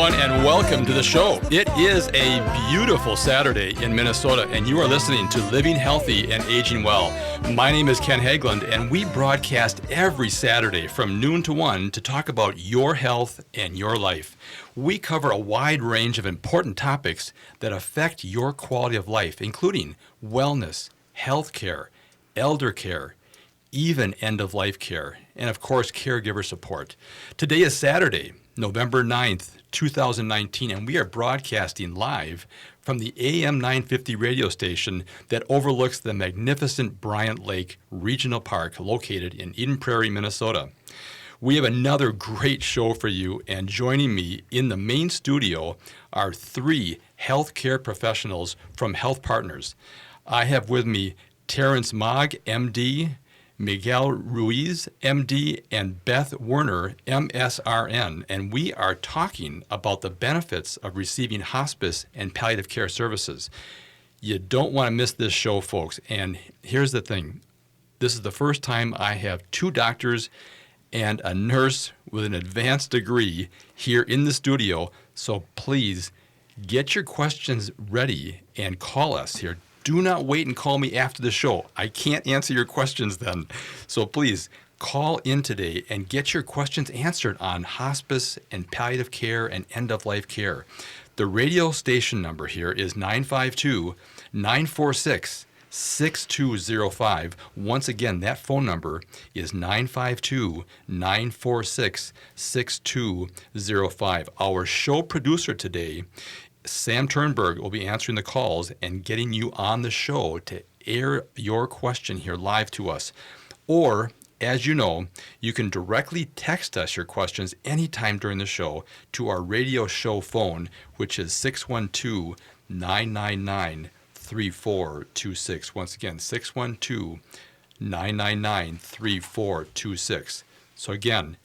everyone, and welcome to the show. It is a beautiful Saturday in Minnesota, and you are listening to Living Healthy and Aging Well. My name is Ken Haglind, and we broadcast every Saturday from noon to 1 to talk about your health and your life. We cover a wide range of important topics that affect your quality of life, including wellness, health care, elder care, even end-of-life care, and of course, caregiver support. Today is Saturday, November 9th, 2019, and we are broadcasting live from the AM 950 radio station that overlooks the magnificent Bryant Lake Regional Park located in Eden Prairie, Minnesota. We have another great show for you, and joining me in the main studio are three healthcare professionals from Health Partners. I have with me Terrence Mogg, MD, Miguel Ruiz, MD, and Beth Werner, MSRN, and we are talking about the benefits of receiving hospice and palliative care services. You don't want to miss this show, folks, and here's the thing. This is the first time I have two doctors and a nurse with an advanced degree here in the studio, so please get your questions ready and call us here. Do not wait and call me after the show. I can't answer your questions then. So please call in today and get your questions answered on hospice and palliative care and end-of-life care. The radio station number here is 952-946-6205. Once again, that phone number is 952-946-6205. Our show producer today, Sam Turnberg, will be answering the calls and getting you on the show to air your question here live to us. Or, as you know, you can directly text us your questions anytime during the show to our radio show phone, which is 612-999-3426. Once again, 612-999-3426. So again,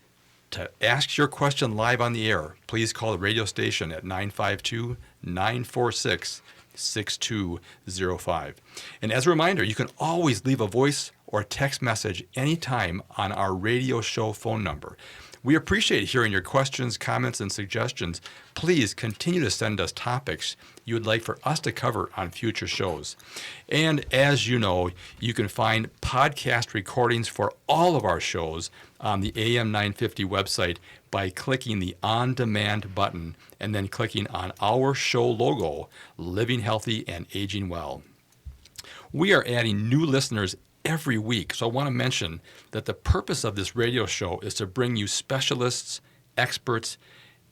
to ask your question live on the air, please call the radio station at 952-946-6205. And as a reminder, you can always leave a voice or text message anytime on our radio show phone number. We appreciate hearing your questions, comments, and suggestions. Please continue to send us topics you would like for us to cover on future shows. And as you know, you can find podcast recordings for all of our shows on the AM 950 website by clicking the On Demand button and then clicking on our show logo, Living Healthy and Aging Well. We are adding new listeners every week, so I want to mention that the purpose of this radio show is to bring you specialists, experts,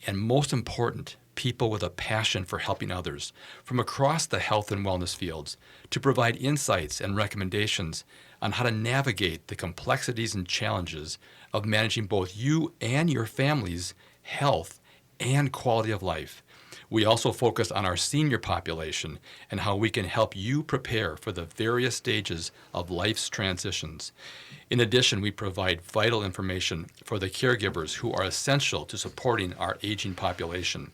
and most important, people with a passion for helping others from across the health and wellness fields to provide insights and recommendations on how to navigate the complexities and challenges of managing both you and your family's health and quality of life. We also focus on our senior population and how we can help you prepare for the various stages of life's transitions. In addition, we provide vital information for the caregivers who are essential to supporting our aging population.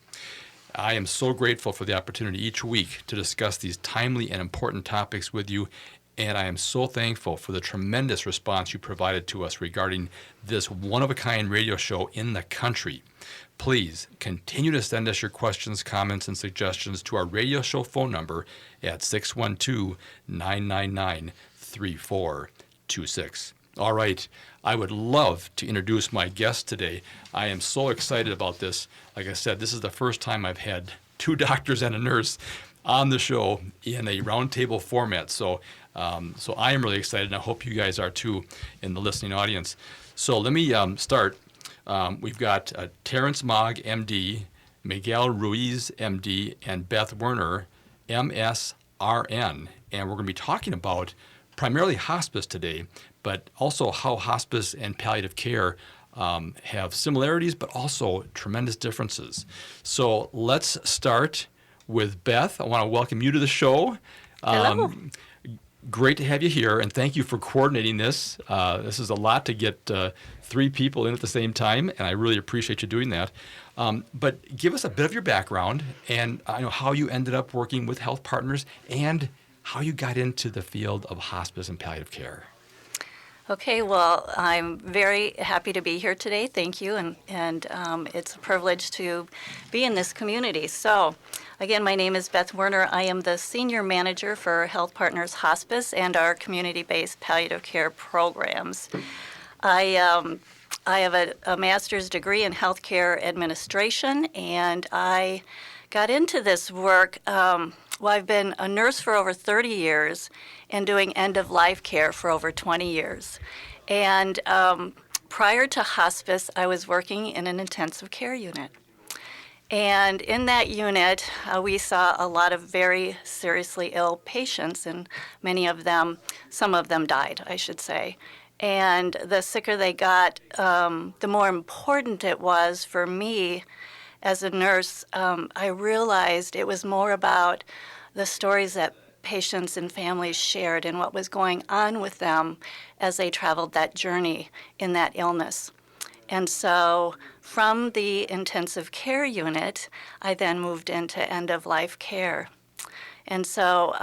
I am so grateful for the opportunity each week to discuss these timely and important topics with you, and I am so thankful for the tremendous response you provided to us regarding this one-of-a-kind radio show in the country. Please continue to send us your questions, comments, and suggestions to our radio show phone number at 612-999-3426. All right, I would love to introduce my guest today. I am so excited about this. Like I said, this is the first time I've had two doctors and a nurse on the show in a roundtable format. So I am really excited, and I hope you guys are too in the listening audience. So let me start. We've got Terrence Mogg, MD, Miguel Ruiz, MD, and Beth Werner, MSRN. And we're going to be talking about primarily hospice today, but also how hospice and palliative care have similarities, but also tremendous differences. So let's start with Beth. I want to welcome you to the show. Hello. Great to have you here, and thank you for coordinating this. This is a lot to get three people in at the same time, and I really appreciate you doing that. But give us a bit of your background and how you ended up working with Health Partners and how you got into the field of hospice and palliative care. Okay, well, I'm very happy to be here today. Thank you, and it's a privilege to be in this community. So, again, my name is Beth Werner. I am the Senior Manager for Health Partners Hospice and our community-based palliative care programs. I have a master's degree in healthcare administration, and I got into this work. Well, I've been a nurse for over 30 years and doing end-of-life care for over 20 years. And prior to hospice, I was working in an intensive care unit. And in that unit, we saw a lot of very seriously ill patients, and some of them died, I should say. And the sicker they got, the more important it was for me as a nurse. I realized it was more about the stories that patients and families shared and what was going on with them as they traveled that journey in that illness. And so from the intensive care unit, I then moved into end-of-life care. And so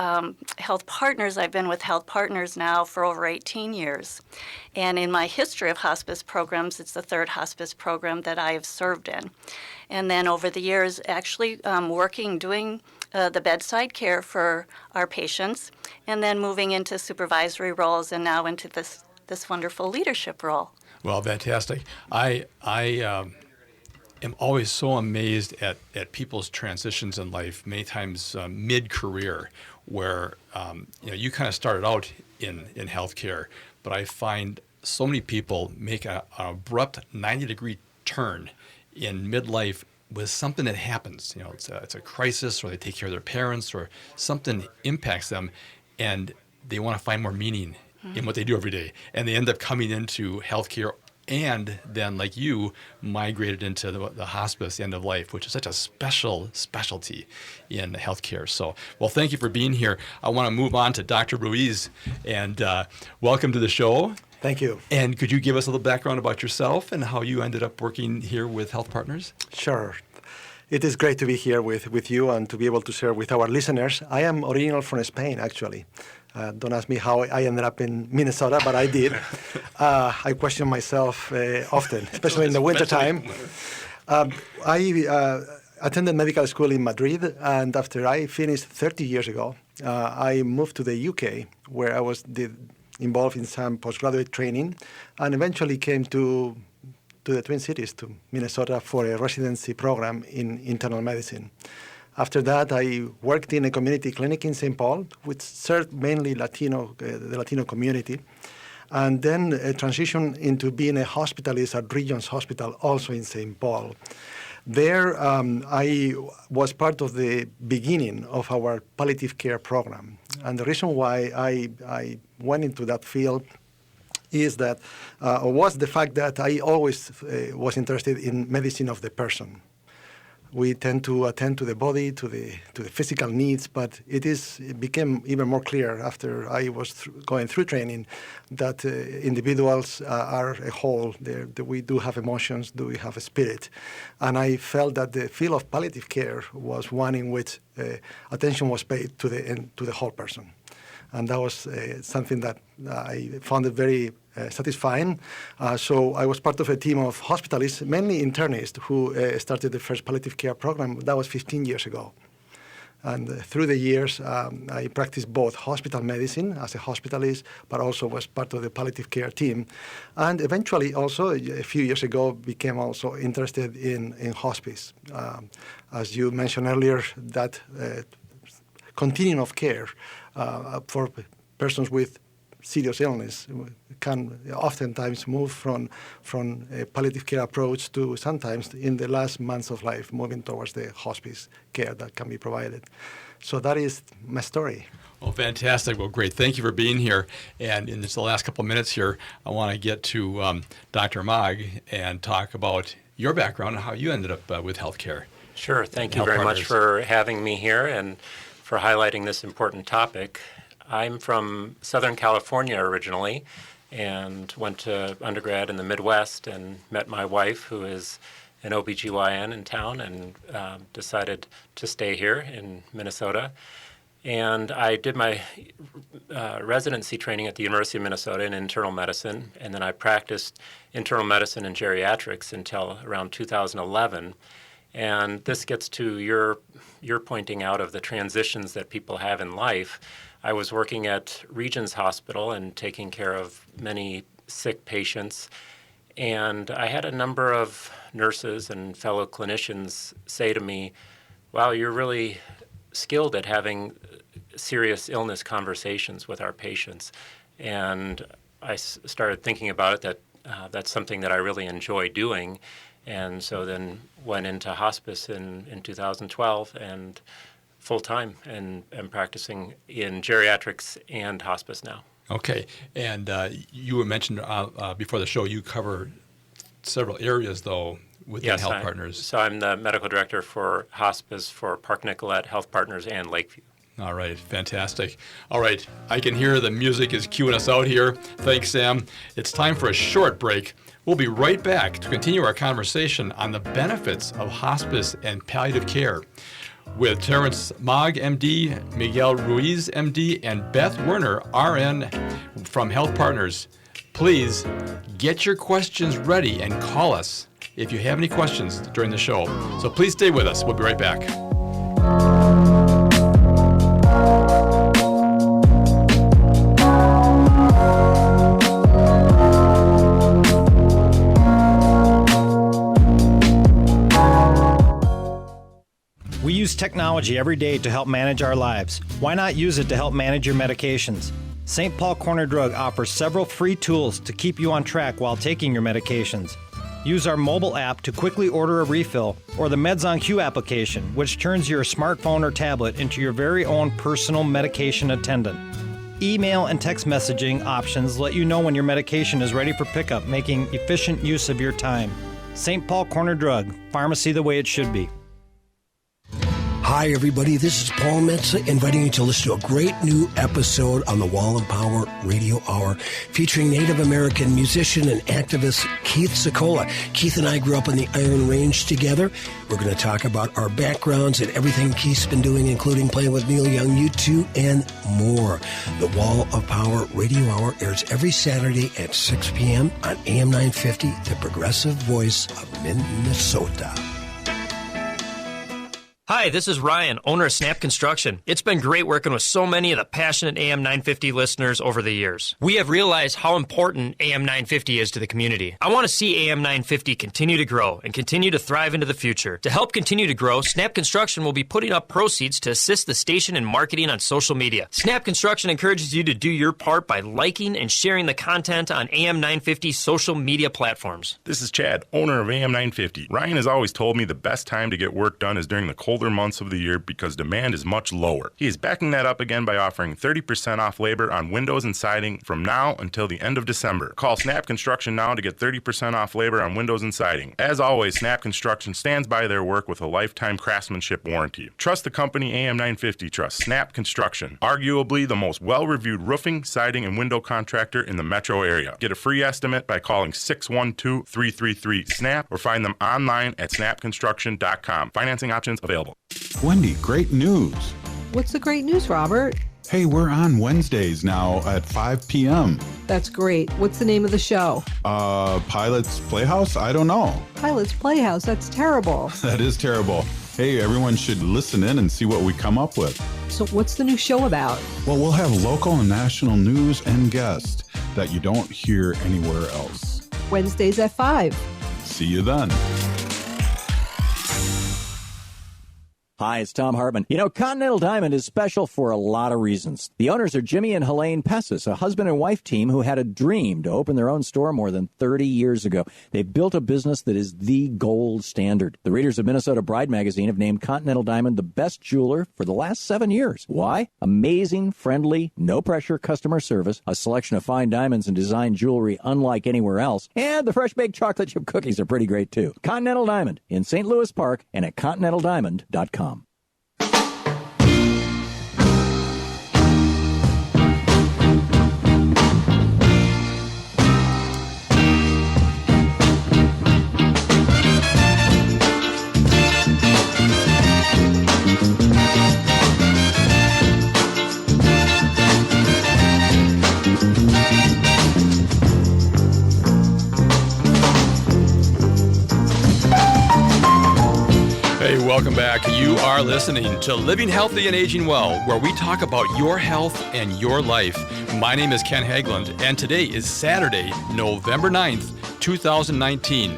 Health Partners, I've been with Health Partners now for over 18 years. And in my history of hospice programs, it's the third hospice program that I have served in. And then over the years, actually doing the bedside care for our patients, and then moving into supervisory roles and now into this wonderful leadership role. Well, fantastic. I am always so amazed at people's transitions in life, many times mid-career, where you kind of started out in healthcare, but I find so many people make an abrupt 90-degree turn in midlife with something that happens. It's a crisis, or they take care of their parents, or something impacts them, and they want to find more meaning in what they do every day, and they end up coming into healthcare, and then, like you, migrated into the hospice end of life, which is such a specialty in healthcare. So, well, thank you for being here. I want to move on to Dr. Ruiz, and welcome to the show. Thank you. And could you give us a little background about yourself and how you ended up working here with Health Partners? Sure. It is great to be here with you and to be able to share with our listeners. I am original from Spain, actually. Don't ask me how I ended up in Minnesota, but I did. I question myself often, especially in the wintertime. I attended medical school in Madrid, and after I finished 30 years ago, I moved to the UK, where I was involved in some postgraduate training, and eventually came to the Twin Cities, to Minnesota, for a residency program in internal medicine. After that, I worked in a community clinic in St. Paul, which served mainly the Latino community, and then transitioned into being a hospitalist at Regions Hospital, also in St. Paul. There, I was part of the beginning of our palliative care program. And the reason why I went into that field is that was the fact that I always was interested in medicine of the person. We tend to attend to the body, to the physical needs, but it became even more clear after I was going through training that individuals are a whole. We do have emotions, we have a spirit. And I felt that the field of palliative care was one in which attention was paid to the whole person. And that was something that I found it very satisfying. So I was part of a team of hospitalists, mainly internists, who started the first palliative care program. That was 15 years ago. And through the years, I practiced both hospital medicine as a hospitalist, but also was part of the palliative care team. And eventually also, a few years ago, became also interested in hospice. As you mentioned earlier, that continuum of care for persons with serious illness can oftentimes move from a palliative care approach to sometimes in the last months of life moving towards the hospice care that can be provided. So that is my story. Well, fantastic. Well, great. Thank you for being here. And in just the last couple of minutes here, I want to get to Dr. Mag and talk about your background and how you ended up with healthcare. Sure. Thank you very much for having me here and for highlighting this important topic. I'm from Southern California originally and went to undergrad in the Midwest and met my wife, who is an OBGYN in town, and decided to stay here in Minnesota. And I did my residency training at the University of Minnesota in internal medicine, and then I practiced internal medicine and geriatrics until around 2011. And this gets to your pointing out of the transitions that people have in life. I was working at Regions Hospital and taking care of many sick patients, and I had a number of nurses and fellow clinicians say to me, wow, you're really skilled at having serious illness conversations with our patients. And I started thinking about it, that that's something that I really enjoy doing. And so then went into hospice in 2012 and full-time, and am practicing in geriatrics and hospice now. Okay. And you were mentioned before the show, you cover several areas, though, within Health Partners. So I'm the medical director for hospice for Park Nicollet, Health Partners, and Lakeview. All right, fantastic. All right, I can hear the music is cueing us out here. Thanks, Sam. It's time for a short break. We'll be right back to continue our conversation on the benefits of hospice and palliative care with Terrence Mogg, MD, Miguel Ruiz, MD, and Beth Werner, RN from Health Partners. Please get your questions ready and call us if you have any questions during the show. So please stay with us. We'll be right back. We use technology every day to help manage our lives. Why not use it to help manage your medications? St. Paul Corner Drug offers several free tools to keep you on track while taking your medications. Use our mobile app to quickly order a refill, or the Meds on Q application, which turns your smartphone or tablet into your very own personal medication attendant. Email and text messaging options let you know when your medication is ready for pickup, making efficient use of your time. St. Paul Corner Drug, pharmacy the way it should be. Hi, everybody. This is Paul Metza, inviting you to listen to a great new episode on the Wall of Power Radio Hour featuring Native American musician and activist Keith Secola. Keith and I grew up on the Iron Range together. We're going to talk about our backgrounds and everything Keith's been doing, including playing with Neil Young, U2, and more. The Wall of Power Radio Hour airs every Saturday at 6 p.m. on AM 950, the progressive voice of Minnesota. Hi, this is Ryan, owner of Snap Construction. It's been great working with so many of the passionate AM 950 listeners over the years. We have realized how important AM 950 is to the community. I want to see AM 950 continue to grow and continue to thrive into the future. To help continue to grow, Snap Construction will be putting up proceeds to assist the station in marketing on social media. Snap Construction encourages you to do your part by liking and sharing the content on AM 950 social media platforms. This is Chad, owner of AM 950. Ryan has always told me the best time to get work done is during the colder months of the year because demand is much lower. He is backing that up again by offering 30% off labor on windows and siding from now until the end of December. Call Snap Construction now to get 30% off labor on windows and siding. As always, Snap Construction stands by their work with a lifetime craftsmanship warranty. Trust the company AM 950 trusts Snap Construction, arguably the most well-reviewed roofing, siding, and window contractor in the metro area. Get a free estimate by calling 612-333-SNAP or find them online at snapconstruction.com. Financing options available. Wendy, great news. What's the great news, Robert? Hey, we're on Wednesdays now at 5 p.m. That's great. What's the name of the show? Pilot's Playhouse? I don't know. Pilot's Playhouse? That's terrible. That is terrible. Hey, everyone should listen in and see what we come up with. So what's the new show about? Well, we'll have local and national news and guests that you don't hear anywhere else. Wednesdays at 5. See you then. Hi, it's Tom Hartman. You know, Continental Diamond is special for a lot of reasons. The owners are Jimmy and Helene Pessis, a husband and wife team who had a dream to open their own store more than 30 years ago. They've built a business that is the gold standard. The readers of Minnesota Bride magazine have named Continental Diamond the best jeweler for the last 7 years. Why? Amazing, friendly, no-pressure customer service, a selection of fine diamonds and design jewelry unlike anywhere else, and the fresh-baked chocolate chip cookies are pretty great, too. Continental Diamond in St. Louis Park and at continentaldiamond.com. are listening to Living Healthy and Aging Well, where we talk about your health and your life. My name is Ken Haglind, and today is Saturday, November 9th, 2019.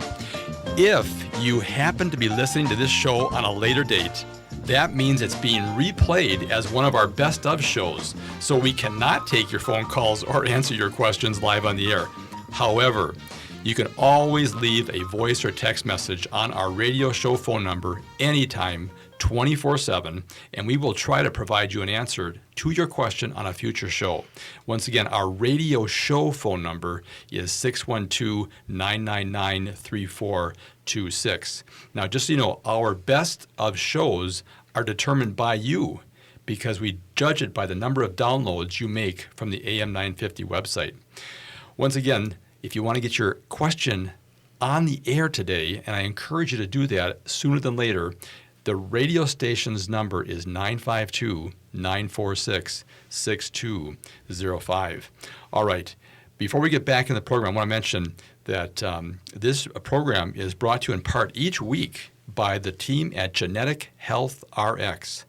If you happen to be listening to this show on a later date, that means it's being replayed as one of our best of shows, so we cannot take your phone calls or answer your questions live on the air. However, you can always leave a voice or text message on our radio show phone number anytime, 24/7, and we will try to provide you an answer to your question on a future show. Once again, our radio show phone number is 612-999-3426. Now, just so you know, our best of shows are determined by you because we judge it by the number of downloads you make from the AM 950 website. Once again, if you want to get your question on the air today, and I encourage you to do that sooner than later, the radio station's number is 952-946-6205. All right. Before we get back in the program, I want to mention that this program is brought to you in part each week by the team at Genetic Health RX.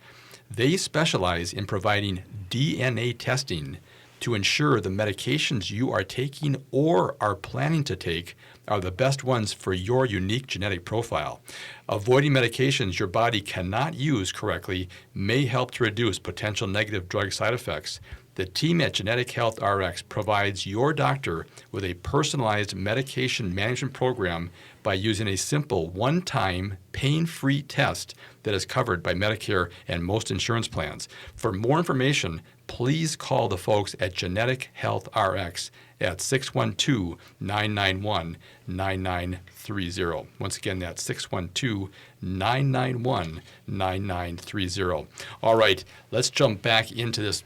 They specialize in providing DNA testing to ensure the medications you are taking or are planning to take are the best ones for your unique genetic profile. Avoiding medications your body cannot use correctly may help to reduce potential negative drug side effects. The team at Genetic Health RX provides your doctor with a personalized medication management program by using a simple one-time pain-free test that is covered by Medicare and most insurance plans. For more information, please call the folks at Genetic Health RX at 612-991-9930. Once again, that's 612-991-9930. All right, let's jump back into this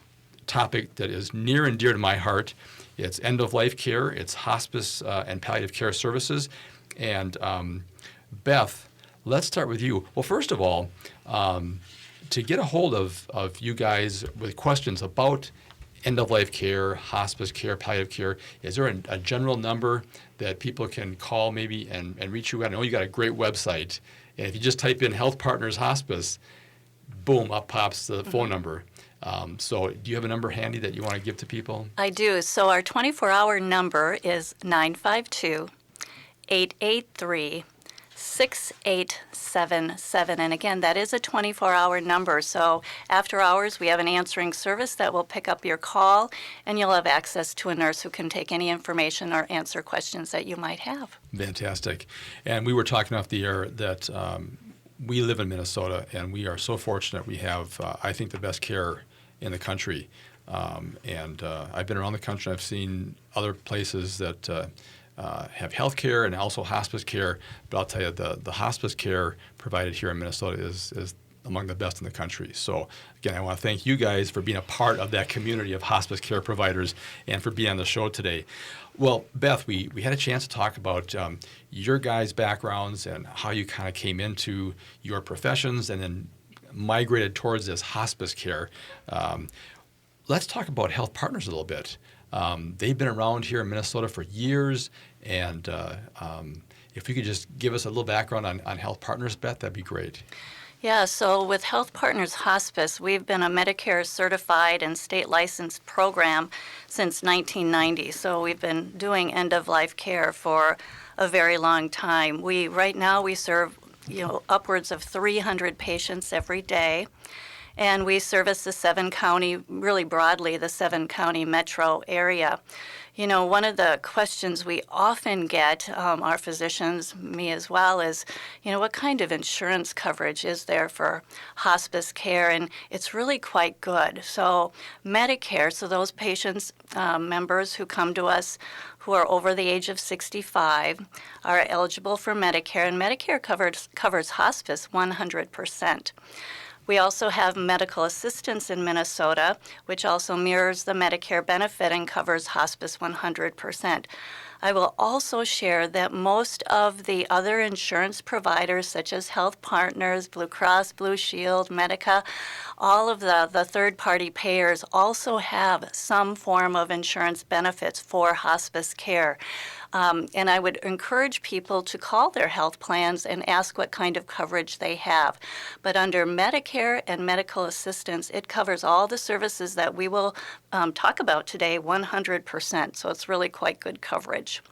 topic that is near and dear to my heart. It's end-of-life care, it's hospice and palliative care services. And Beth, let's start with you. Well, first of all, to get a hold of you guys with questions about end-of-life care, hospice care, palliative care, is there a general number that people can call maybe and reach you at? I know you got a great website. And if you just type in Health Partners Hospice, boom, up pops the phone number. So do you have a number handy that you want to give to people? I do. So our 24-hour number is 952-883-6877. And again, that is a 24-hour number. So after hours, we have an answering service that will pick up your call, and you'll have access to a nurse who can take any information or answer questions that you might have. Fantastic. And we were talking off the air that we live in Minnesota, and we are so fortunate. We have, I think, the best care in the country. And I've been around the country. I've seen other places that have health care and also hospice care. But I'll tell you, the hospice care provided here in Minnesota is among the best in the country. So, again, I want to thank you guys for being a part of that community of hospice care providers and for being on the show today. Well, Beth, we had a chance to talk about your guys' backgrounds and how you kind of came into your professions and then migrated towards this hospice care. Let's talk about Health Partners a little bit. They've been around here in Minnesota for years, and if you could just give us a little background on Health Partners, Beth, that'd be great. Yeah, so with Health Partners Hospice, we've been a Medicare certified and state licensed program since 1990. So we've been doing end-of-life care for a very long time. Right now we serve upwards of 300 patients every day. And we service the 7-county, really broadly, the 7-county metro area. You know, one of the questions we often get, our physicians, me as well, is, what kind of insurance coverage is there for hospice care? And it's really quite good. So Medicare, so those patients, members who come to us who are over the age of 65 are eligible for Medicare, and Medicare covers hospice 100%. We also have medical assistance in Minnesota, which also mirrors the Medicare benefit and covers hospice 100%. I will also share that most of the other insurance providers, such as Health Partners, Blue Cross, Blue Shield, Medica, all of the third-party payers also have some form of insurance benefits for hospice care. And I would encourage people to call their health plans and ask what kind of coverage they have. But under Medicare and medical assistance, it covers all the services that we will talk about today 100%. So it's really quite good coverage.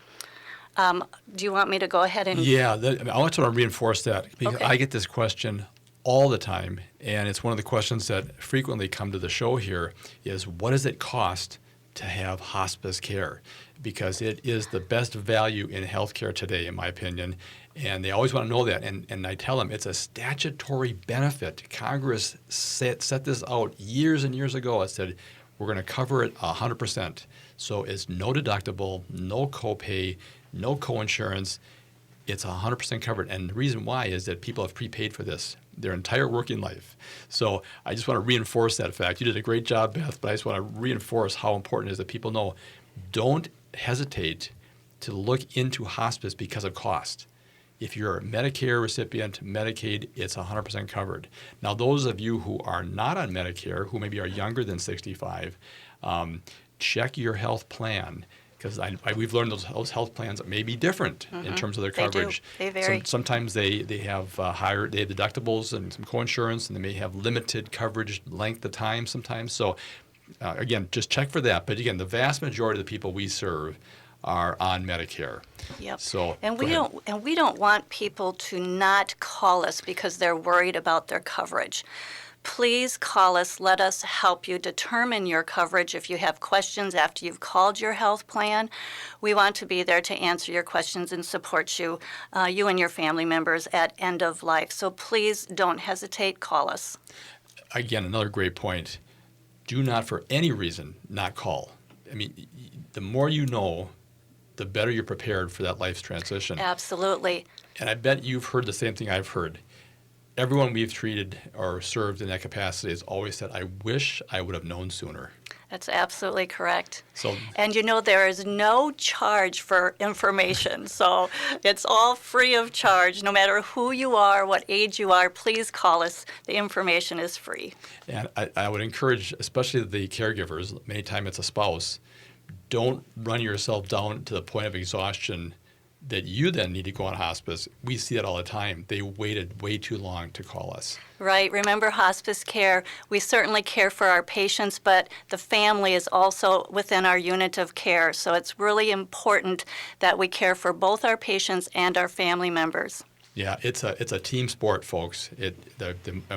Do you want me to go ahead and... Yeah, I want to reinforce that because Okay. I get this question all the time, and it's one of the questions that frequently come to the show here is, what does it cost to have hospice care? Because it is the best value in healthcare today, in my opinion, and they always want to know that. And I tell them it's a statutory benefit. Congress set this out years and years ago. It said we're going to cover it 100%. So it's no deductible, no copay, no coinsurance. It's 100% covered. And the reason why is that people have prepaid for this their entire working life. So I just want to reinforce that fact. You did a great job, Beth, but I just want to reinforce how important it is that people know, don't hesitate to look into hospice because of cost. If you're a Medicare recipient, Medicaid, it's 100% covered. Now, those of you who are not on Medicare, who maybe are younger than 65, check your health plan, because we've learned those health plans may be different in terms of their coverage. They vary. Sometimes they have higher, they have deductibles and some coinsurance, and they may have limited coverage length of time sometimes. So again, just check for that. But again, the vast majority of the people we serve are on Medicare. Yep. So and go ahead. we don't want people to not call us because they're worried about their coverage. Please call us. Let us help you determine your coverage. If you have questions after you've called your health plan, we want to be there to answer your questions and support you, you and your family members at end of life. So please don't hesitate. Call us. Again, another great point. Do not, for any reason, not call. I mean, the more you know, the better you're prepared for that life's transition. Absolutely. And I bet you've heard the same thing I've heard. Everyone we've treated or served in that capacity has always said, I wish I would have known sooner. That's absolutely correct. So, and you know, there is no charge for information. So it's all free of charge. No matter who you are, what age you are, please call us. The information is free. And I would encourage, especially the caregivers, many times it's a spouse, don't run yourself down to the point of exhaustion that you then need to go on hospice. We see that all the time. They waited way too long to call us. Right. Remember, hospice care, we certainly care for our patients, but the family is also within our unit of care. So it's really important that we care for both our patients and our family members. Yeah, it's a team sport, folks. And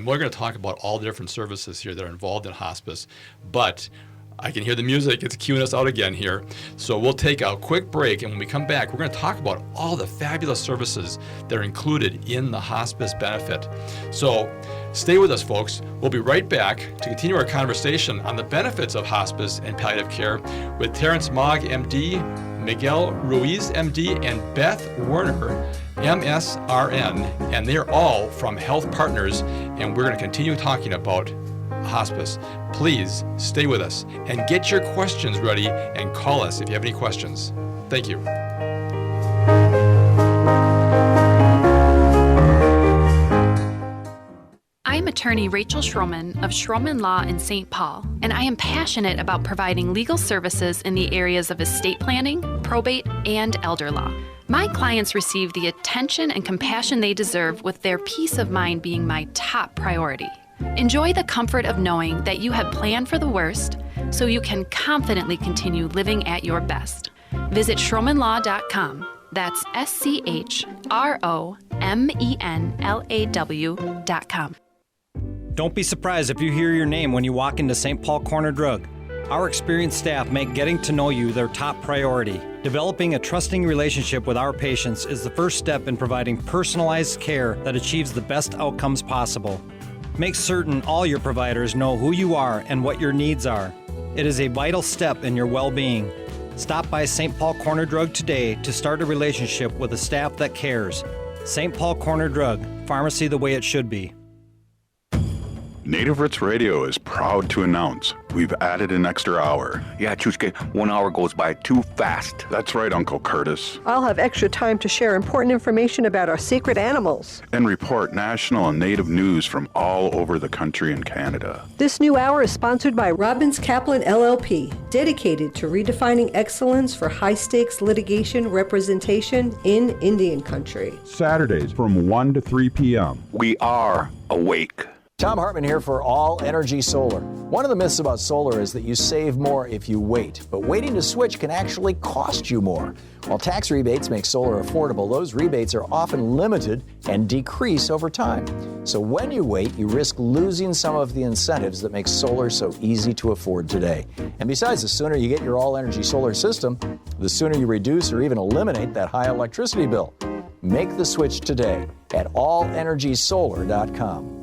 we're going to talk about all the different services here that are involved in hospice, but I can hear the music. It's cueing us out again here. So we'll take a quick break, and when we come back, we're going to talk about all the fabulous services that are included in the hospice benefit. So stay with us, folks. We'll be right back to continue our conversation on the benefits of hospice and palliative care with Terrence Mogg, MD, Miguel Ruiz, MD, and Beth Werner, MSRN, and they're all from Health Partners, and we're going to continue talking about hospice. Please stay with us and get your questions ready and call us if you have any questions. Thank you. I'm attorney Rachel Schroman of Schroman Law in St. Paul, and I am passionate about providing legal services in the areas of estate planning, probate, and elder law. My clients receive the attention and compassion they deserve, with their peace of mind being my top priority. Enjoy the comfort of knowing that you have planned for the worst so you can confidently continue living at your best. Visit schromanlaw.com. That's SCHROMENLAW.com. Don't be surprised if you hear your name when you walk into St. Paul Corner Drug. Our experienced staff make getting to know you their top priority. Developing a trusting relationship with our patients is the first step in providing personalized care that achieves the best outcomes possible. Make certain all your providers know who you are and what your needs are. It is a vital step in your well-being. Stop by St. Paul Corner Drug today to start a relationship with a staff that cares. St. Paul Corner Drug, pharmacy the way it should be. Native Roots Radio is proud to announce we've added an extra hour. Yeah, Chushke, 1 hour goes by too fast. That's right, Uncle Curtis. I'll have extra time to share important information about our secret animals. And report national and native news from all over the country and Canada. This new hour is sponsored by Robbins Kaplan LLP, dedicated to redefining excellence for high-stakes litigation representation in Indian country. Saturdays from 1 to 3 p.m. We are awake. Tom Hartman here for All Energy Solar. One of the myths about solar is that you save more if you wait, but waiting to switch can actually cost you more. While tax rebates make solar affordable, those rebates are often limited and decrease over time. So when you wait, you risk losing some of the incentives that make solar so easy to afford today. And besides, the sooner you get your All Energy Solar system, the sooner you reduce or even eliminate that high electricity bill. Make the switch today at allenergysolar.com.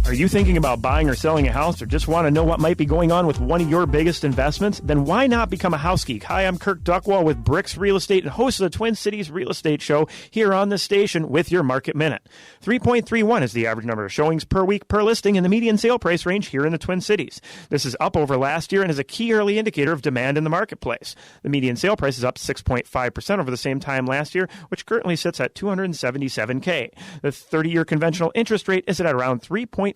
Are you thinking about buying or selling a house or just want to know what might be going on with one of your biggest investments? Then why not become a house geek? Hi, I'm Kirk Duckwall with Bricks Real Estate and host of the Twin Cities Real Estate Show here on the station with your Market Minute. 3.31 is the average number of showings per week per listing in the median sale price range here in the Twin Cities. This is up over last year and is a key early indicator of demand in the marketplace. The median sale price is up 6.5% over the same time last year, which currently sits at $277K. The 30-year conventional interest rate is at around 3.57%.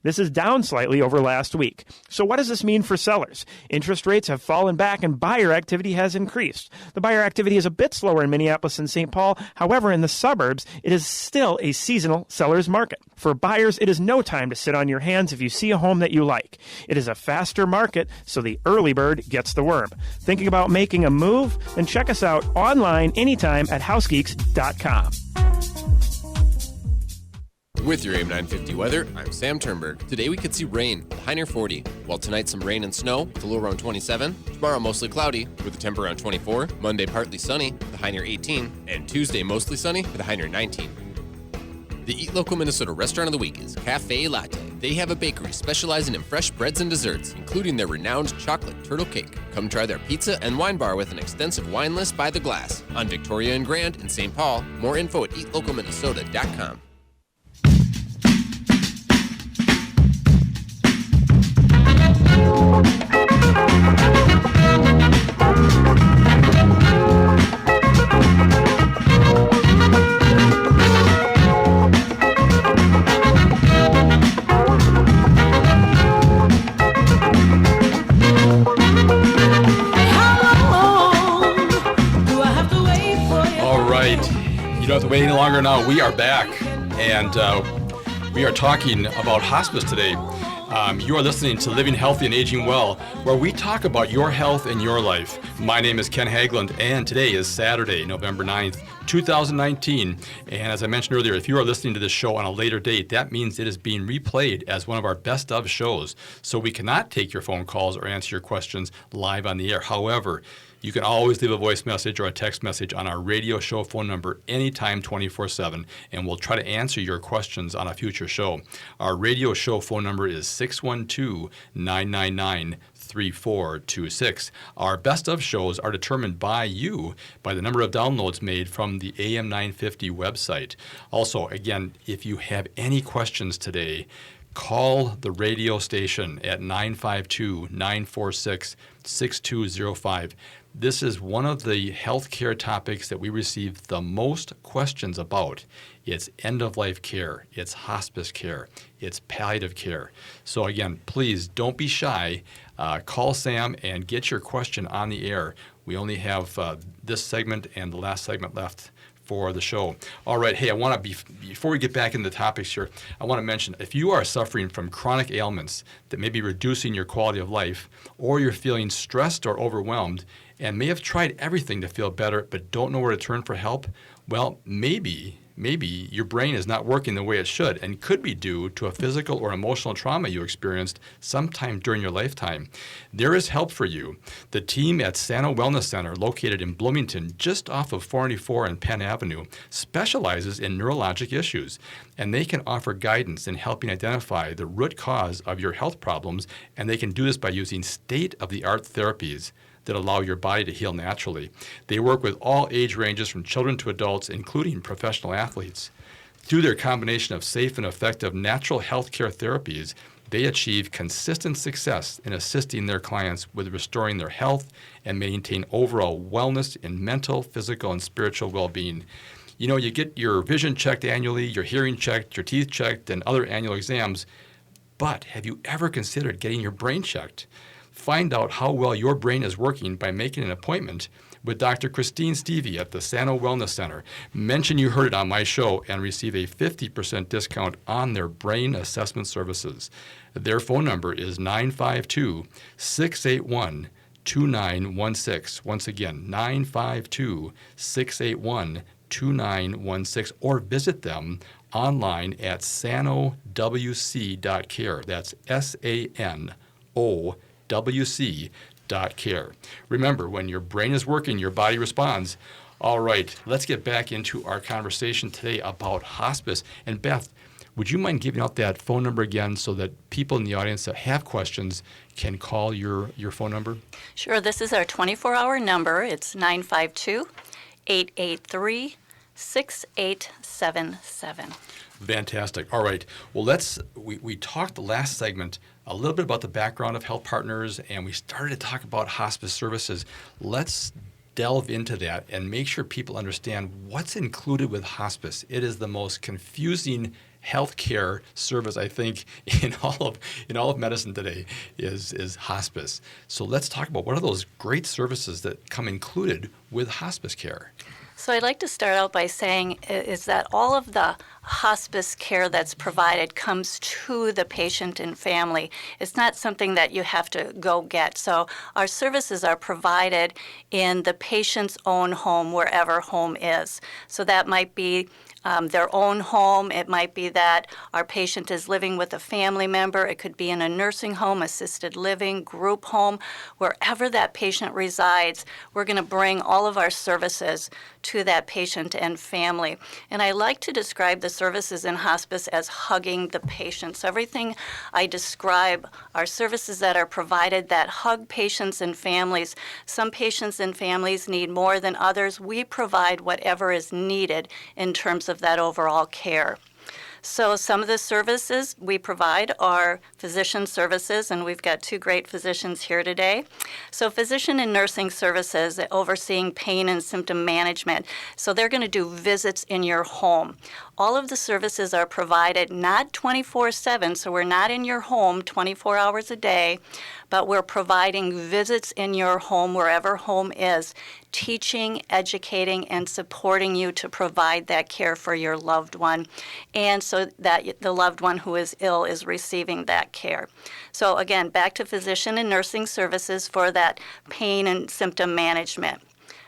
This is down slightly over last week. So what does this mean for sellers? Interest rates have fallen back and buyer activity has increased. The buyer activity is a bit slower in Minneapolis and St. Paul. However, in the suburbs, it is still a seasonal seller's market. For buyers, it is no time to sit on your hands if you see a home that you like. It is a faster market, so the early bird gets the worm. Thinking about making a move? Then check us out online anytime at housegeeks.com. With your AM 950 weather, I'm Sam Turnberg. Today we could see rain, the high near 40. While tonight some rain and snow, with a low around 27. Tomorrow mostly cloudy, with a temper around 24. Monday partly sunny, with a high near 18. And Tuesday mostly sunny, with a high near 19. The Eat Local Minnesota restaurant of the week is Cafe Latte. They have a bakery specializing in fresh breads and desserts, including their renowned chocolate turtle cake. Come try their pizza and wine bar with an extensive wine list by the glass. On Victoria and Grand in St. Paul. More info at eatlocalminnesota.com. You don't have to wait any longer now. We are back, and we are talking about hospice today. You are listening to Living Healthy and Aging Well, where we talk about your health and your life. My name is Ken Haglind, and today is Saturday, November 9th, 2019. And as I mentioned earlier, if you are listening to this show on a later date, that means it is being replayed as one of our best of shows. So we cannot take your phone calls or answer your questions live on the air. However, you can always leave a voice message or a text message on our radio show phone number anytime 24/7, and we'll try to answer your questions on a future show. Our radio show phone number is 612-999-3426. Our best of shows are determined by you by the number of downloads made from the AM 950 website. Also, again, if you have any questions today, call the radio station at 952-946-6205. This is one of the healthcare topics that we receive the most questions about. It's end-of-life care, it's hospice care, it's palliative care. So again, please don't be shy. Call Sam and get your question on the air. We only have this segment and the last segment left for the show. All right, hey, I want to before we get back into the topics here, I want to mention if you are suffering from chronic ailments that may be reducing your quality of life, or you're feeling stressed or overwhelmed and may have tried everything to feel better but don't know where to turn for help, well, maybe your brain is not working the way it should and could be due to a physical or emotional trauma you experienced sometime during your lifetime. There is help for you. The team at Sano Wellness Center, located in Bloomington, just off of 494 and Penn Avenue, specializes in neurologic issues, and they can offer guidance in helping identify the root cause of your health problems, and they can do this by using state-of-the-art therapies that allow your body to heal naturally. They work with all age ranges from children to adults, including professional athletes. Through their combination of safe and effective natural healthcare therapies, they achieve consistent success in assisting their clients with restoring their health and maintain overall wellness in mental, physical, and spiritual well-being. You know, you get your vision checked annually, your hearing checked, your teeth checked, and other annual exams, but have you ever considered getting your brain checked? Find out how well your brain is working by making an appointment with Dr. Christine Stevie at the Sano Wellness Center. Mention you heard it on my show and receive a 50% discount on their brain assessment services. Their phone number is 952-681-2916. Once again, 952-681-2916, or visit them online at sanowc.care. That's SANOWC.care. Remember, when your brain is working, your body responds. All right, let's get back into our conversation today about hospice. And Beth, would you mind giving out that phone number again so that people in the audience that have questions can call your phone number? Sure. This is our 24-hour number. It's 952-883-6877. Fantastic. All right. Well, we talked the last segment a little bit about the background of Health Partners, and we started to talk about hospice services. Let's delve into that and make sure people understand what's included with hospice. It is the most confusing healthcare service, I think, in all of medicine today is hospice. So let's talk about what are those great services that come included with hospice care. So I'd like to start out by saying is that all of the hospice care that's provided comes to the patient and family. It's not something that you have to go get. So our services are provided in the patient's own home, wherever home is. So that might be their own home. It might be that our patient is living with a family member. It could be in a nursing home, assisted living, group home. Wherever that patient resides, we're going to bring all of our services to that patient and family. And I like to describe the services in hospice as hugging the patient. So everything I describe are services that are provided that hug patients and families. Some patients and families need more than others. We provide whatever is needed in terms of that overall care. So some of the services we provide are physician services, and we've got two great physicians here today. So physician and nursing services overseeing pain and symptom management. So they're going to do visits in your home. All of the services are provided not 24/7, so we're not in your home 24 hours a day, but we're providing visits in your home, wherever home is, teaching, educating, and supporting you to provide that care for your loved one, and so that the loved one who is ill is receiving that care. So again, back to physician and nursing services for that pain and symptom management.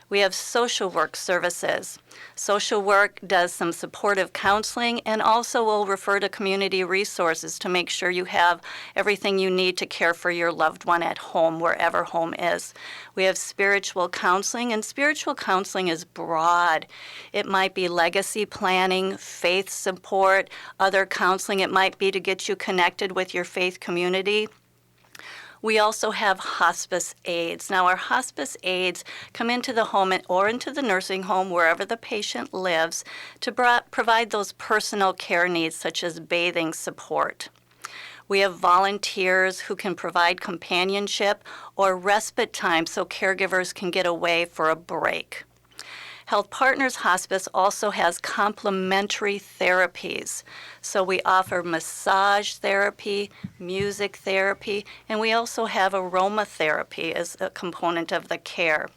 We have social work services. Social work does some supportive counseling and also will refer to community resources to make sure you have everything you need to care for your loved one at home, wherever home is. We have spiritual counseling, and spiritual counseling is broad. It might be legacy planning, faith support, other counseling. It might be to get you connected with your faith community. We also have hospice aides. Now, our hospice aides come into the home or into the nursing home, wherever the patient lives, to provide those personal care needs, such as bathing support. We have volunteers who can provide companionship or respite time so caregivers can get away for a break. Health Partners Hospice also has complementary therapies. So we offer massage therapy, music therapy, and we also have aromatherapy as a component of the care.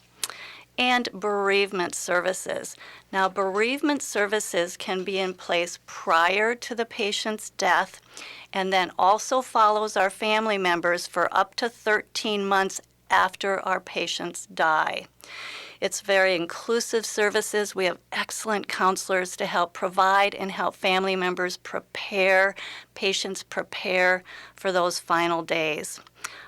And bereavement services. Now, bereavement services can be in place prior to the patient's death and then also follows our family members for up to 13 months after our patients die. It's very inclusive services. We have excellent counselors to help provide and help family members prepare, patients prepare for those final days.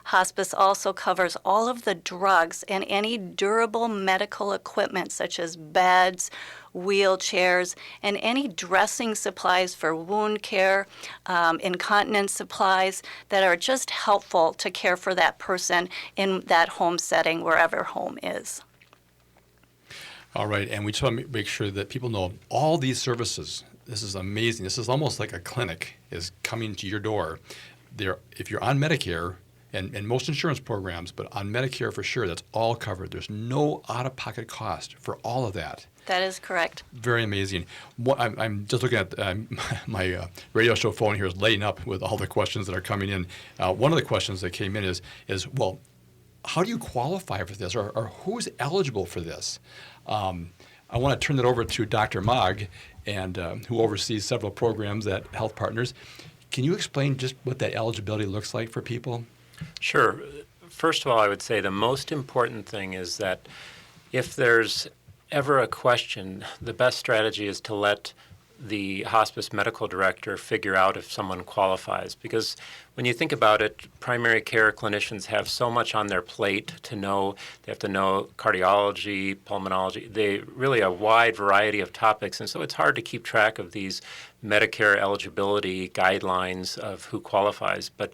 Hospice also covers all of the drugs and any durable medical equipment such as beds, wheelchairs, and any dressing supplies for wound care, incontinence supplies that are just helpful to care for that person in that home setting, wherever home is. All right, and we just want to make sure that people know all these services this is amazing. This is almost like a clinic is coming to your door. If you're on Medicare, and most insurance programs, but on Medicare for sure, that's all covered. There's no out-of-pocket cost for all of that. That is correct. Very amazing. I'm just looking at my radio show phone here is lighting up with all the questions that are coming in. One of the questions that came in is well, how do you qualify for this, or who's eligible for this? I want to turn that over to Dr. Mogg, and who oversees several programs at Health Partners. Can you explain just what that eligibility looks like for people? Sure. First of all, I would say the most important thing is that if there's ever a question, the best strategy is to let the hospice medical director figure out if someone qualifies. Because when you think about it, primary care clinicians have so much on their plate to know. They have to know cardiology, pulmonology, really a wide variety of topics. And so it's hard to keep track of these Medicare eligibility guidelines of who qualifies. But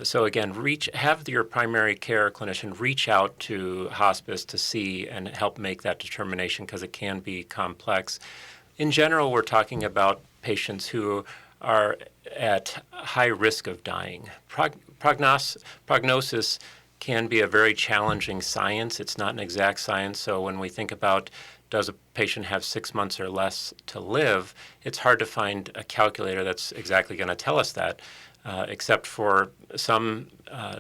so again, have your primary care clinician reach out to hospice to see and help make that determination, because it can be complex. In general, we're talking about patients who are at high risk of dying. Prognosis can be a very challenging science. It's not an exact science. So when we think about does a patient have 6 months or less to live, it's hard to find a calculator that's exactly going to tell us that. Except for some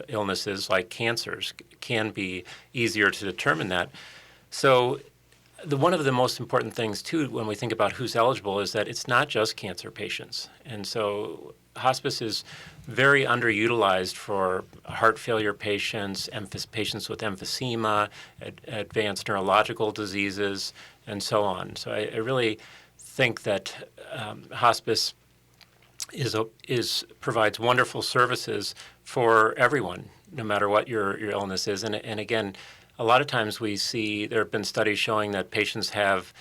illnesses like cancers can be easier to determine that. So one of the most important things, too, when we think about who's eligible is that it's not just cancer patients. And so hospice is very underutilized for heart failure patients, patients with emphysema, advanced neurological diseases, and so on. So I really think that hospice provides wonderful services for everyone, no matter what your illness is. And again, a lot of times we see there have been studies showing that patients have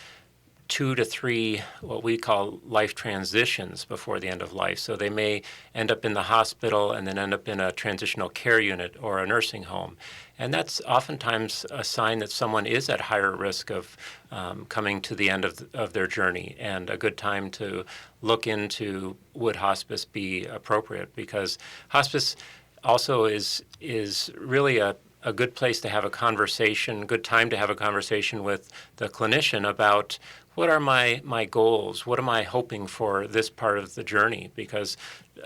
2 to 3 what we call life transitions before the end of life. So they may end up in the hospital and then end up in a transitional care unit or a nursing home. And that's oftentimes a sign that someone is at higher risk of coming to the end of their journey, and a good time to look into would hospice be appropriate, because hospice also is really a good place to have a conversation, good time to have a conversation with the clinician about what are my goals, what am I hoping for this part of the journey, because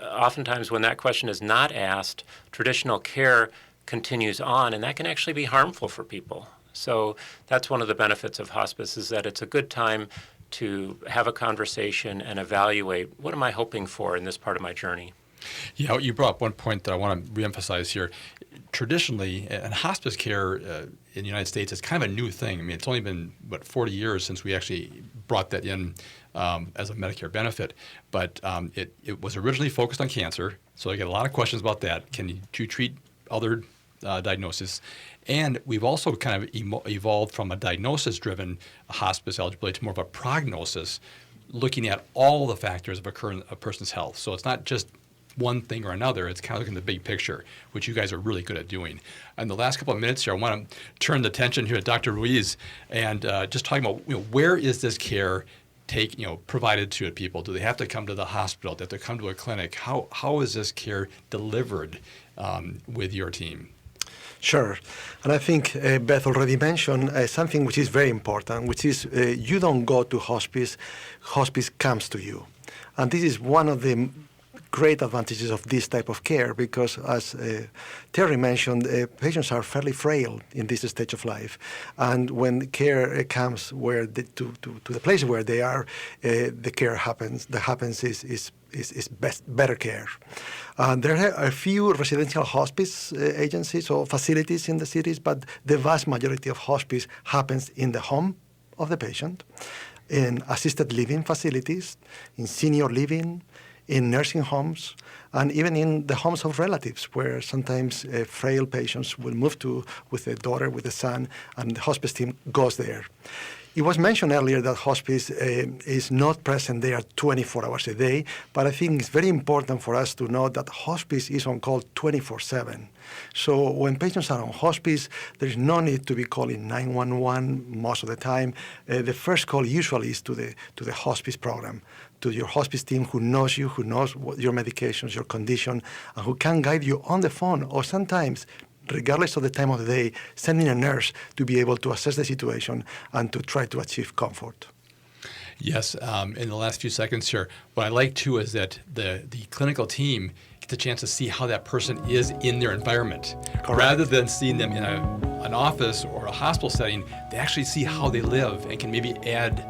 oftentimes when that question is not asked, traditional care continues on, and that can actually be harmful for people. So that's one of the benefits of hospice, is that it's a good time to have a conversation and evaluate what am I hoping for in this part of my journey. You brought up one point that I want to reemphasize here. Traditionally, and hospice care in the United States is kind of a new thing. I mean, it's only been, 40 years since we actually brought that in as a Medicare benefit. But it was originally focused on cancer, so I get a lot of questions about that. Can you treat other diagnosis? And we've also kind of evolved from a diagnosis-driven hospice eligibility to more of a prognosis, looking at all the factors of a person's health. So it's not just one thing or another. It's kind of looking at the big picture, which you guys are really good at doing. In the last couple of minutes here, I want to turn the attention here to Dr. Ruiz and just talking about where is this care provided to people? Do they have to come to the hospital? Do they have to come to a clinic? How is this care delivered with your team? Sure. And I think Beth already mentioned something which is very important, which is you don't go to hospice, hospice comes to you. And this is one of the great advantages of this type of care, because as Terry mentioned, patients are fairly frail in this stage of life. And when care comes to the place where they are, the care happens. The happens is better care. There are a few residential hospice agencies or facilities in the cities, but the vast majority of hospice happens in the home of the patient, in assisted living facilities, in senior living, in nursing homes, and even in the homes of relatives, where sometimes frail patients will move to with a daughter, with a son, and the hospice team goes there. It was mentioned earlier that hospice is not present there 24 hours a day, but I think it's very important for us to know that hospice is on call 24/7. So when patients are on hospice, there's no need to be calling 911 most of the time. The first call usually is to the hospice program, to your hospice team who knows you, who knows your medications, your condition, and who can guide you on the phone, or sometimes, regardless of the time of the day, sending a nurse to be able to assess the situation and to try to achieve comfort. Yes, in the last few seconds here, what I like too is that the clinical team gets a chance to see how that person is in their environment. Correct. Rather than seeing them in an office or a hospital setting, they actually see how they live and can maybe add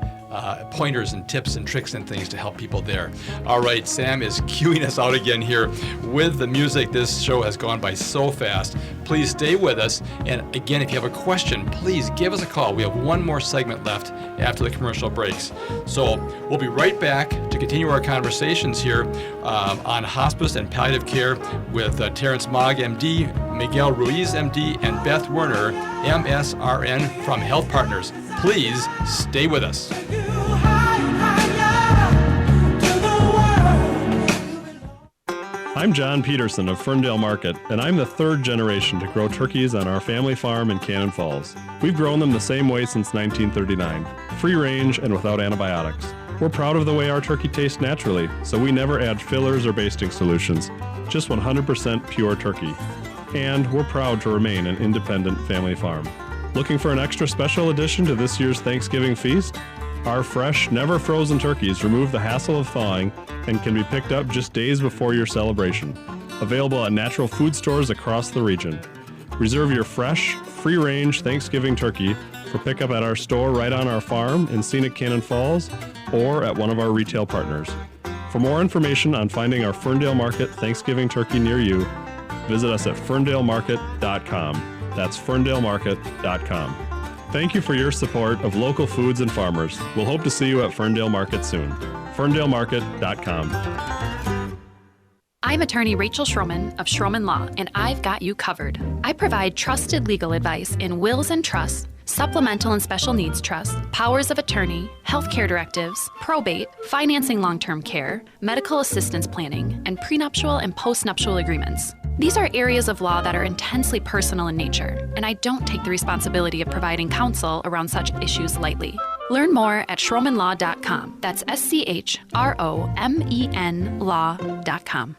pointers and tips and tricks and things to help people there. All right, Sam is cueing us out again here with the music. This show has gone by so fast. Please stay with us. And again, if you have a question, please give us a call. We have one more segment left after the commercial breaks. So we'll be right back to continue our conversations here on hospice and palliative care with Terrence Mogg, MD, Miguel Ruiz, MD, and Beth Werner, MSRN from Health Partners. Please stay with us. I'm John Peterson of Ferndale Market, and I'm the third generation to grow turkeys on our family farm in Cannon Falls. We've grown them the same way since 1939, free range and without antibiotics. We're proud of the way our turkey tastes naturally, so we never add fillers or basting solutions, just 100% pure turkey. And we're proud to remain an independent family farm. Looking for an extra special addition to this year's Thanksgiving feast? Our fresh, never frozen turkeys remove the hassle of thawing and can be picked up just days before your celebration. Available at natural food stores across the region. Reserve your fresh, free-range Thanksgiving turkey for pickup at our store right on our farm in scenic Cannon Falls or at one of our retail partners. For more information on finding our Ferndale Market Thanksgiving turkey near you, visit us at ferndalemarket.com. That's ferndalemarket.com. Thank you for your support of local foods and farmers. We'll hope to see you at Ferndale Market soon. ferndalemarket.com. I'm attorney Rachel Schroman of Schroman Law, and I've got you covered. I provide trusted legal advice in wills and trusts, supplemental and special needs trusts, powers of attorney, healthcare directives, probate, financing long-term care, medical assistance planning, and prenuptial and postnuptial agreements. These are areas of law that are intensely personal in nature, and I don't take the responsibility of providing counsel around such issues lightly. Learn more at schromenlaw.com. That's SCHROMEN law.com.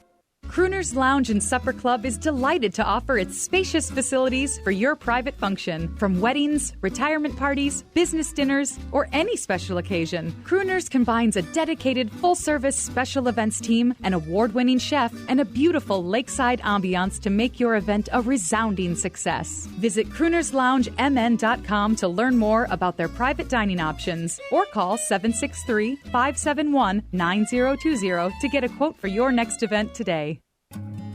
Crooner's Lounge and Supper Club is delighted to offer its spacious facilities for your private function. From weddings, retirement parties, business dinners, or any special occasion, Crooner's combines a dedicated full-service special events team, an award-winning chef, and a beautiful lakeside ambiance to make your event a resounding success. Visit croonersloungemn.com to learn more about their private dining options, or call 763-571-9020 to get a quote for your next event today.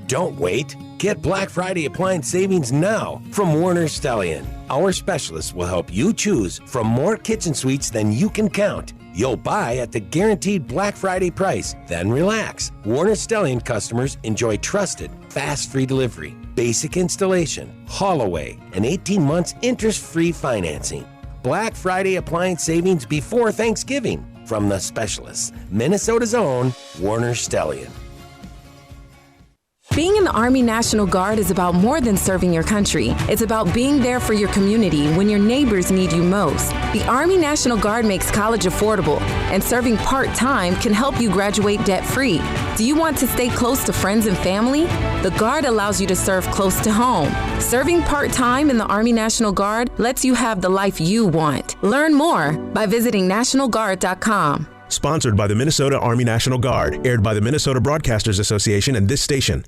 Don't wait. Get Black Friday appliance savings now from Warner Stellian. Our specialists will help you choose from more kitchen suites than you can count. You'll buy at the guaranteed Black Friday price, then relax. Warner Stellian customers enjoy trusted, fast free delivery, basic installation, haul away, and 18 months interest-free financing. Black Friday appliance savings before Thanksgiving from the specialists. Minnesota's own Warner Stellian. Being in the Army National Guard is about more than serving your country. It's about being there for your community when your neighbors need you most. The Army National Guard makes college affordable, and serving part-time can help you graduate debt-free. Do you want to stay close to friends and family? The Guard allows you to serve close to home. Serving part-time in the Army National Guard lets you have the life you want. Learn more by visiting nationalguard.com. Sponsored by the Minnesota Army National Guard. Aired by the Minnesota Broadcasters Association and this station.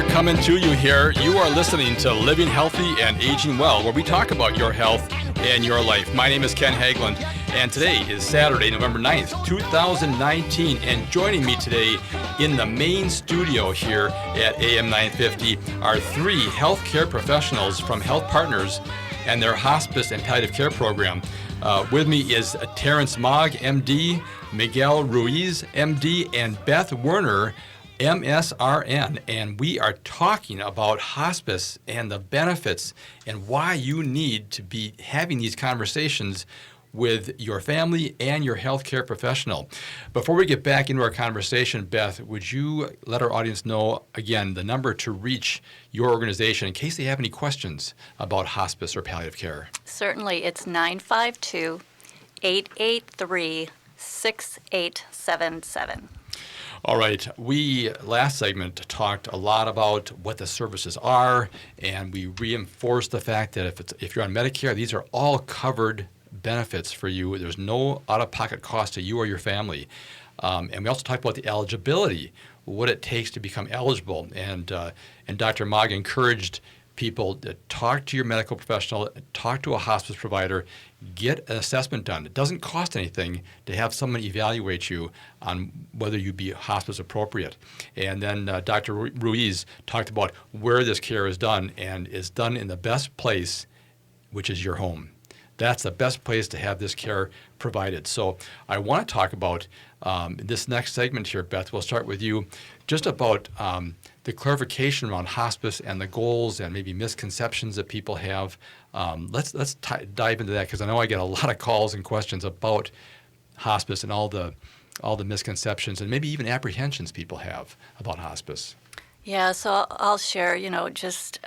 Coming to you here. You are listening to Living Healthy and Aging Well, where we talk about your health and your life. My name is Ken Haglind, And today is Saturday, November 9th, 2019. And joining me today in the main studio here at AM 950 are three healthcare professionals from Health Partners and their hospice and palliative care program. With me is Terrence Mogg, MD, Miguel Ruiz, MD, and Beth Werner, MSRN, and we are talking about hospice and the benefits and why you need to be having these conversations with your family and your healthcare professional. Before we get back into our conversation, Beth, would you let our audience know, again, the number to reach your organization in case they have any questions about hospice or palliative care? Certainly. It's 952-883-6877. All right. We, last segment, talked a lot about what the services are, and we reinforced the fact that if you're on Medicare, these are all covered benefits for you. There's no out-of-pocket cost to you or your family. And we also talked about the eligibility, what it takes to become eligible. And Dr. Mogg encouraged people to talk to your medical professional, talk to a hospice provider, get an assessment done. It doesn't cost anything to have someone evaluate you on whether you be hospice appropriate. And then Dr. Ruiz talked about where this care is done, and is done in the best place, which is your home. That's the best place to have this care provided. So I want to talk about this next segment here, Beth. We'll start with you, just about the clarification around hospice and the goals and maybe misconceptions that people have. Let's dive into that, because I know I get a lot of calls and questions about hospice and all the misconceptions and maybe even apprehensions people have about hospice. Yeah, so I'll share, just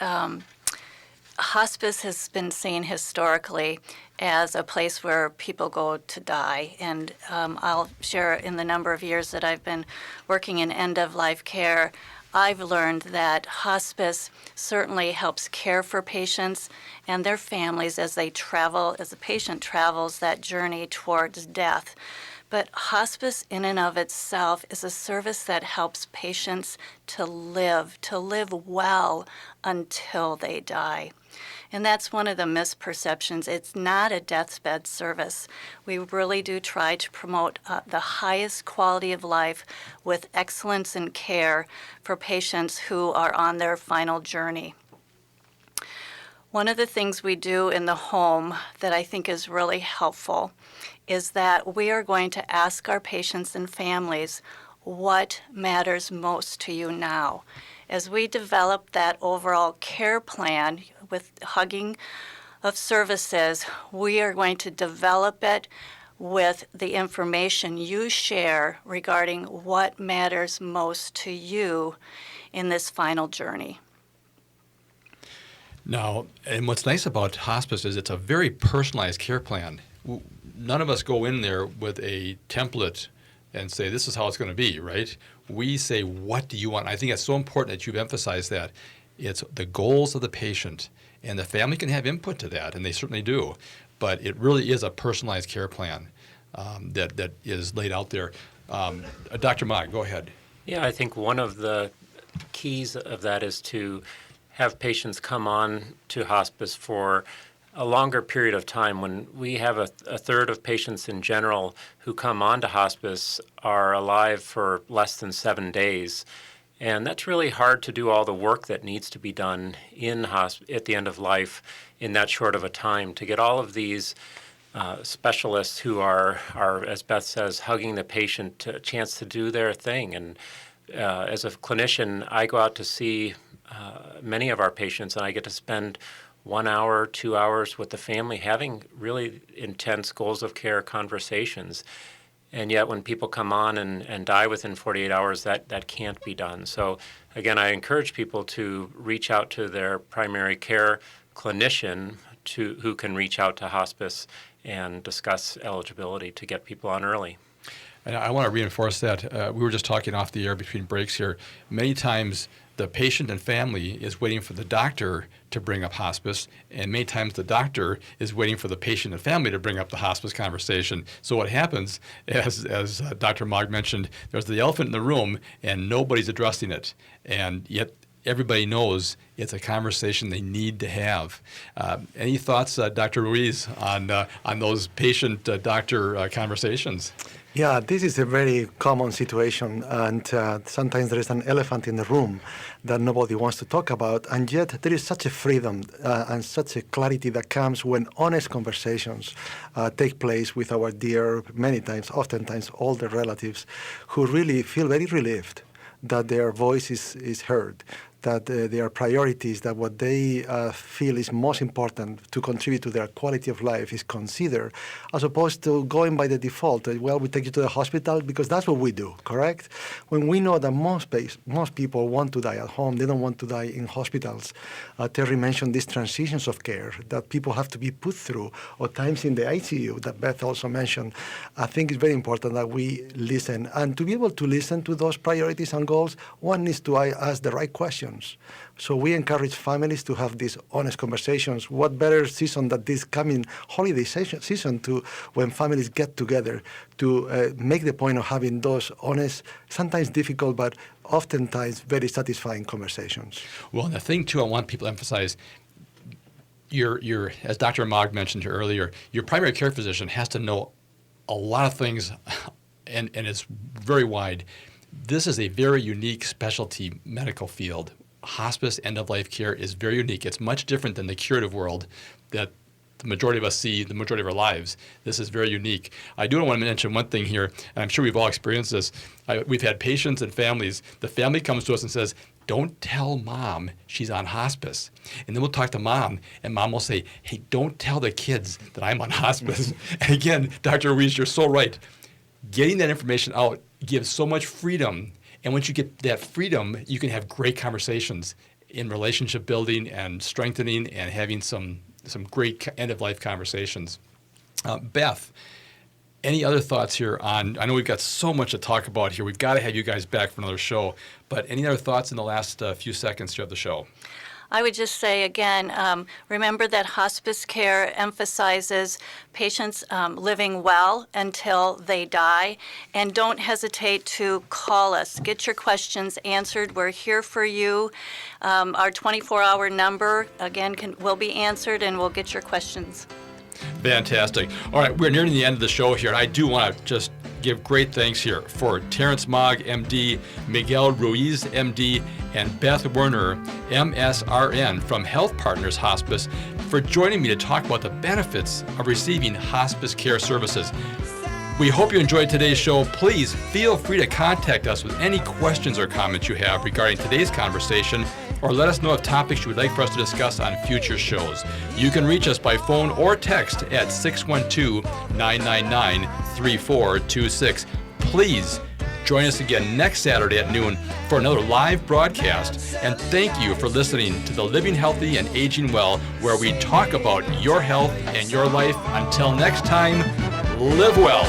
hospice has been seen historically as a place where people go to die. And I'll share, in the number of years that I've been working in end-of-life care, I've learned that hospice certainly helps care for patients and their families as they travel, as the patient travels that journey towards death. But hospice in and of itself is a service that helps patients to live well until they die. And that's one of the misperceptions. It's not a deathbed service. We really do try to promote the highest quality of life with excellence in care for patients who are on their final journey. One of the things we do in the home that I think is really helpful is that we are going to ask our patients and families, what matters most to you now? As we develop that overall care plan with hugging of services, we are going to develop it with the information you share regarding what matters most to you in this final journey. Now, and what's nice about hospice is it's a very personalized care plan. None of us go in there with a template and say, this is how it's going to be, right? We say, what do you want? I think it's so important that you've emphasized that. It's the goals of the patient, and the family can have input to that, and they certainly do. But it really is a personalized care plan that is laid out there. Dr. Mogg, go ahead. Yeah, I think one of the keys of that is to have patients come on to hospice for a longer period of time. When we have a third of patients in general who come on to hospice are alive for less than 7 days. And that's really hard to do all the work that needs to be done in at the end of life in that short of a time, to get all of these specialists who are, as Beth says, hugging the patient, a chance to do their thing. And as a clinician, I go out to see many of our patients, and I get to spend 1 hour, 2 hours with the family having really intense goals of care conversations. And yet when people come on and die within 48 hours, that can't be done. So again, I encourage people to reach out to their primary care clinician who can reach out to hospice and discuss eligibility to get people on early. And I want to reinforce that. We were just talking off the air between breaks here. Many times the patient and family is waiting for the doctor to bring up hospice, and many times the doctor is waiting for the patient and family to bring up the hospice conversation. So what happens, as Dr. Mogg mentioned, there's the elephant in the room, and nobody's addressing it. And yet everybody knows it's a conversation they need to have. Any thoughts, Dr. Ruiz, on those patient-doctor conversations? Yeah, this is a very common situation, and sometimes there is an elephant in the room that nobody wants to talk about, and yet there is such a freedom and such a clarity that comes when honest conversations take place with our dear, oftentimes older relatives who really feel very relieved that their voice is heard, that their priorities, that what they feel is most important to contribute to their quality of life is considered, as opposed to going by the default. Well, we take you to the hospital because that's what we do, correct? When we know that most people want to die at home, they don't want to die in hospitals. Terry mentioned these transitions of care that people have to be put through, or times in the ICU that Beth also mentioned. I think it's very important that we listen. And to be able to listen to those priorities and goals, one needs to ask the right questions. So we encourage families to have these honest conversations. What better season than this coming holiday season to when families get together to make the point of having those honest, sometimes difficult, but oftentimes very satisfying conversations. Well, and the thing, too, I want people to emphasize, your as Dr. Mogg mentioned earlier, your primary care physician has to know a lot of things, and it's very wide. This is a very unique specialty medical field. Hospice end-of-life care is very unique. It's much different than the curative world that the majority of us see the majority of our lives. This is very unique. I do want to mention one thing here, and I'm sure we've all experienced this. We've had patients and families. The family comes to us and says, "Don't tell mom she's on hospice." And then we'll talk to mom, and mom will say, "Hey, don't tell the kids that I'm on hospice." And again, Dr. Ruiz, you're so right. Getting that information out gives so much freedom. And once you get that freedom, you can have great conversations in relationship building and strengthening and having some great end-of-life conversations. Beth, any other thoughts here on, I know we've got so much to talk about here. We've got to have you guys back for another show. But any other thoughts in the last few seconds of the show? I would just say again, remember that hospice care emphasizes patients living well until they die, and don't hesitate to call us. Get your questions answered. We're here for you. Our 24-hour number, again, will be answered, and we'll get your questions. Fantastic. All right, we're nearing the end of the show here, and I do want to just give great thanks here for Terrence Mogg, MD, Miguel Ruiz, MD, and Beth Werner, MSRN from Health Partners Hospice for joining me to talk about the benefits of receiving hospice care services. We hope you enjoyed today's show. Please feel free to contact us with any questions or comments you have regarding today's conversation, or let us know of topics you would like for us to discuss on future shows. You can reach us by phone or text at 612-999-3426. Please join us again next Saturday at noon for another live broadcast. And thank you for listening to the Living Healthy and Aging Well, where we talk about your health and your life. Until next time, live well.